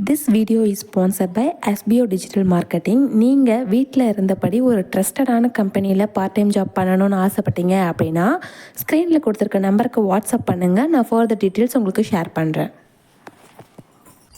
This video is sponsored by SBO Digital Marketing. நீங்கள் வீட்டில் இருந்தபடி ஒரு ட்ரஸ்டடான கம்பெனியில் பார்ட் டைம் ஜாப் பண்ணணும்னு ஆசைப்பட்டீங்க அப்படின்னா ஸ்க்ரீனில் கொடுத்துருக்க நம்பருக்கு வாட்ஸ்அப் பண்ணுங்கள். நான் ஃபர்தர் டீட்டெயில்ஸ் உங்களுக்கு ஷேர் பண்ணுறேன்.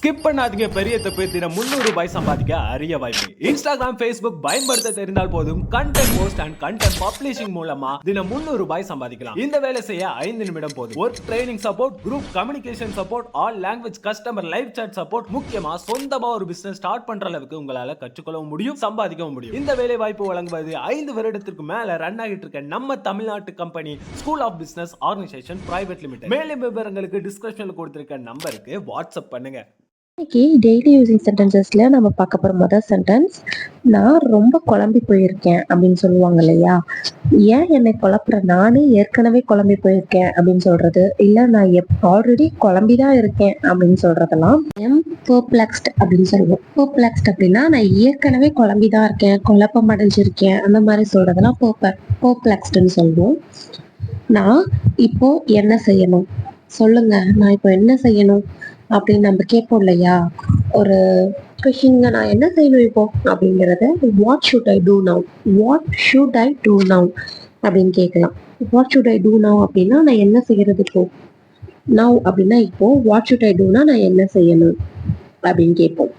ஸ்கிப் பண்ணாதீங்க, பெரிய தப்பு. தினம் 300 ரூபாய் சம்பாதிக்க அரிய வாய்ப்பு. இன்ஸ்டாகிராம், ஃபேஸ்புக் பயன்படுத்த தெரிந்தால் போதும். Content post and content publishing மூலமா தினம் 300 ரூபாய் சம்பாதிக்கலாம். இந்த வேலை செய்ய 5 நிமிடம் போதும். Work training support, group communication support, all language customer live chat support, முக்கியமா சொந்தமா ஒரு பிசினஸ் ஸ்டார்ட் பண்ற அளவுக்கு உங்களால கற்றுக்கொள்ளவும் முடியும், சம்பாதிக்கவும் முடியும். இந்த வேலை வாய்ப்பு வழங்குவது 5 வருடத்திற்கு மேல ரன் ஆகிட்டு இருக்க நம்ம தமிழ்நாட்டு company school of business organisation private limited. மேலும் விவரங்களுக்கு டிஸ்கிரிப்ஷன்ல கொடுத்திருக்க நம்பருக்கு வாட்ஸ்அப் பண்ணுங்க. இன்னைக்கு டெய்லி யூசிங் சென்டென்சஸ்ல நம்ம பார்க்க போற முதல் சென்டென்ஸ், நான் ரொம்ப குழம்பி போயிருக்கேன் அப்படின்னு சொல்லுவாங்க இல்லையா. ஏன் என்னை குழப்புற, நானே ஏற்கனவே குழம்பி போயிருக்கேன் அப்படின்னு சொல்றது, இல்ல நான் ஆல்ரெடி குழம்பிதான் இருக்கேன் அப்படின்னு சொல்றதெல்லாம் பெர்ப்ளெக்ஸ்ட் அப்படின்னு சொல்லுவோம். பெர்ப்ளெக்ஸ்ட் அப்படின்னா நான் ஏற்கனவே குழம்பிதான் இருக்கேன், குழப்பம் அடைஞ்சிருக்கேன், அந்த மாதிரி சொல்றதெல்லாம் பெர்ப்ளெக்ஸ்ட்னு சொல்லுவோம். நான் இப்போ என்ன செய்யணும் சொல்லுங்க, நான் இப்போ என்ன செய்யணும் அப்படின்னு நம்ம கேட்போம் இல்லையா. ஒரு கொஷின்ங்க, நான் என்ன செய்யணும் இப்போ அப்படிங்கிறத what should I do now, what should I do now அப்படின்னு கேட்கலாம். What should I do now அப்படின்னா நான் என்ன செய்யறது இப்போ, நவ் அப்படின்னா இப்போ, வாட் ஷுட் ஐ டூனா நான் என்ன செய்யணும் அப்படின்னு கேட்போம்.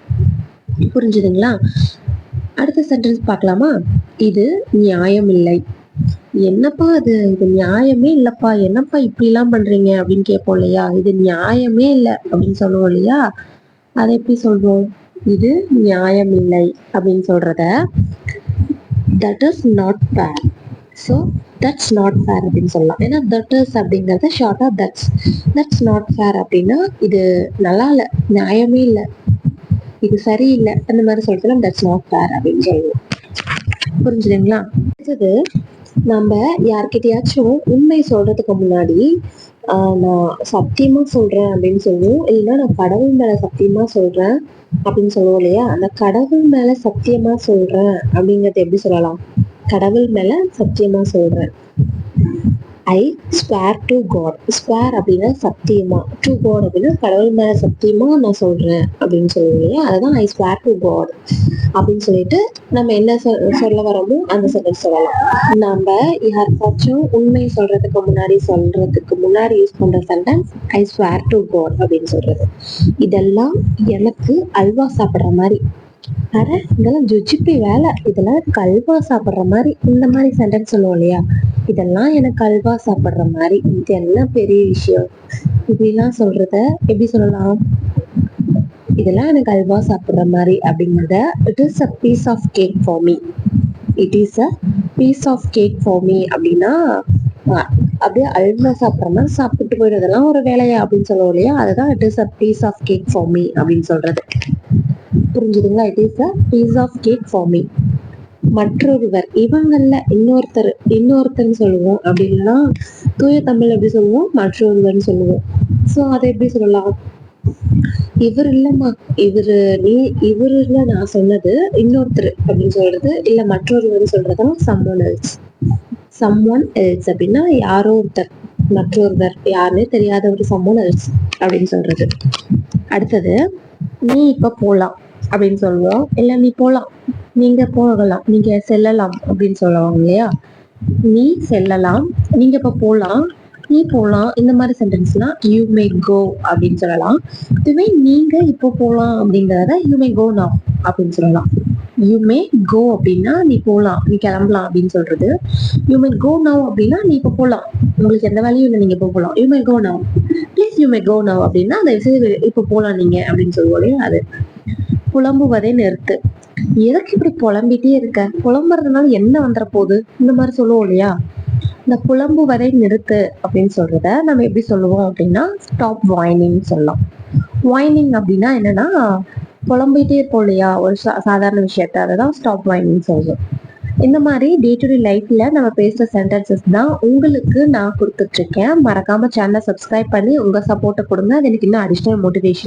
புரிஞ்சுதுங்களா? அடுத்த சென்டென்ஸ் பார்க்கலாமா. இது நியாயம் இல்லை. என்னப்பா இது நியாயமே இல்லப்பா, என்னப்பா இப்படி எல்லாம் பண்றீங்க அப்படின்னு கேட்போம் இல்லையா. இது நியாயமே இல்லை அப்படின்னு சொல்லுவோம் இல்லையா. அதை எப்படி சொல்றோம், இது நியாயம் இல்லை அப்படின்னு சொல்றத that is not fair. So that's not fair அப்படின்னு சொல்லலாம். ஏன்னா தட் இஸ் அப்படிங்கறத ஷார்ட்டா தட்ஸ் நாட் ஃபேர் அப்படின்னா இது நல்லா இல்லை, நியாயமே இல்லை, இது சரியில்லை, அந்த மாதிரி சொல்றதுல தட்ஸ் நாட் ஃபேர் அப்படின்னு சொல்லுவோம். புரிஞ்சுதுங்களா? அடுத்தது, நம்ம யார்கிட்டயாச்சும் உண்மை சொல்றதுக்கு முன்னாடி நான் சத்தியமா சொல்றேன் அப்படின்னு சொல்லுவோம், இல்லைன்னா நான் கடவுள் மேல சத்தியமா சொல்றேன் அப்படின்னு சொல்லுவோம் இல்லையா. அந்த கடவுள் மேல சத்தியமா சொல்றேன் அப்படிங்கறது எப்படி சொல்லலாம், கடவுள் மேல சத்தியமா சொல்றேன், I swear to God. Swear அப்படின்னா சத்தியமா, டு காட் அப்படின்னா கடவுள் மேல சத்தியமா நான் சொல்றேன் அப்படின்னு சொல்லுவோம் இல்லையா. அதுதான் ஐ ஸ்வேர் டு காட் அப்படின்னு சொல்லிட்டு நம்ம என்ன சொல்ல வரோமோ அந்த சென்டென்ஸ் சொல்லலாம். நம்ம யாருக்காச்சும் உண்மை சொல்றதுக்கு முன்னாடி யூஸ் பண்ற sentence I swear to God அப்படின்னு சொல்றது. இதெல்லாம் எனக்கு அல்வா சாப்பிடுற மாதிரி, அட இதெல்லாம் ஜுஜிப்பி வேலை, இதெல்லாம் எனக்கு அல்வா சாப்பிடுற மாதிரி, இந்த மாதிரி சென்டென்ஸ் சொல்லுவோம் இல்லையா. இதெல்லாம் எனக்கு அல்வா சாப்பிடுற மாதிரி, இது என்ன பெரிய விஷயம், இப்படிலாம் சொல்றத எப்படி சொல்லலாம், இதெல்லாம் எனக்கு அல்வா சாப்பிடுற மாதிரி அப்படிங்கிறத it is a piece of cake for me, it is a piece of cake for me அப்படின்னா அப்படியே அல்வா சாப்பிட்ற மாதிரி சாப்பிட்டு போயிடுறதெல்லாம் ஒரு வேலையா அப்படின்னு சொல்லுவோம் இல்லையா. அதுதான் it is a piece of cake for me அப்படின்னு சொல்றது. புரிஞ்சுதுங்களா? It is a piece of cake for me. மற்றொருவர், இவங்கல்ல இன்னொருத்தர்னு சொல்லுவோம். அப்படி இல்லைன்னா தூய தமிழ் எப்படி சொல்லுவோம், மற்றொருவர்னு சொல்லுவோம். ஸோ அதை எப்படி சொல்லலாம், இவர் இல்லம்மா, இவரு இல்ல, நான் சொன்னது இன்னொருத்தர் அப்படின்னு சொல்றது, இல்ல மற்றொருவர் சொல்றதும் someone else அப்படின்னா யாரோ ஒருத்தர், மற்றொருவர் யாருன்னே தெரியாத ஒரு someone else அப்படின்னு சொல்றது. அடுத்தது, நீ இப்ப போலாம் அப்படின்னு சொல்லுவோம், இல்ல நீ போலாம், நீங்க போகலாம், நீங்க செல்லலாம் அப்படின்னு சொல்லுவாங்க இல்லையா. நீ செல்லலாம், நீங்க இப்ப போலாம், நீ போலாம், இந்த மாதிரி சென்டென்ஸ்லாம் யூ மே கோ அப்படின்னு சொல்லலாம். இதுவே நீங்க இப்போ போலாம் அப்படிங்கறத யூ மே கோ நவ் அப்படின்னு சொல்லலாம். யூ மே கோ அப்படின்னா நீ போலாம், நீ கிளம்பலாம் அப்படின்னு சொல்றது. யூ மே கோ நவ் அப்படின்னா நீ இப்போ போலாம், உங்களுக்கு எந்த வேலையும் இல்லை, நீங்க இப்போ போலாம். You may go now, please you may go now அப்படின்னா அந்த விஷயம் இப்போ போலாம் நீங்க அப்படின்னு சொல்லுவோம். அது புலம்புவதை நிறுத்து. எதுக்கு இப்படி புலம்பிட்டே இருக்க, புலம்புறதுனால என்ன வந்துட போகுது, இந்த மாதிரி சொல்லுவோம் இல்லையா. இந்த புலம்புவதை நிறுத்து அப்படின்னு சொல்றத நம்ம எப்படி சொல்லுவோம் அப்படின்னா ஸ்டாப் வைனிங் சொல்லலாம். வைனிங் அப்படின்னா என்னன்னா புலம்பிட்டே இருப்போம் இல்லையா ஒரு சாதாரண விஷயத்த, அதான் ஸ்டாப் வைனிங் சொல்றோம். இந்த மாதிரி டே டு டே லைஃப்ல நம்ம பேசுற சென்டென்சஸ் தான் உங்களுக்கு நான் கொடுத்துட்டு இருக்கேன். மறக்காம சேனலை சப்ஸ்கிரைப் பண்ணி உங்க சப்போர்ட்டை கொடுங்க. அது எனக்கு இன்னும் அடிஷனல் மோட்டிவேஷன்.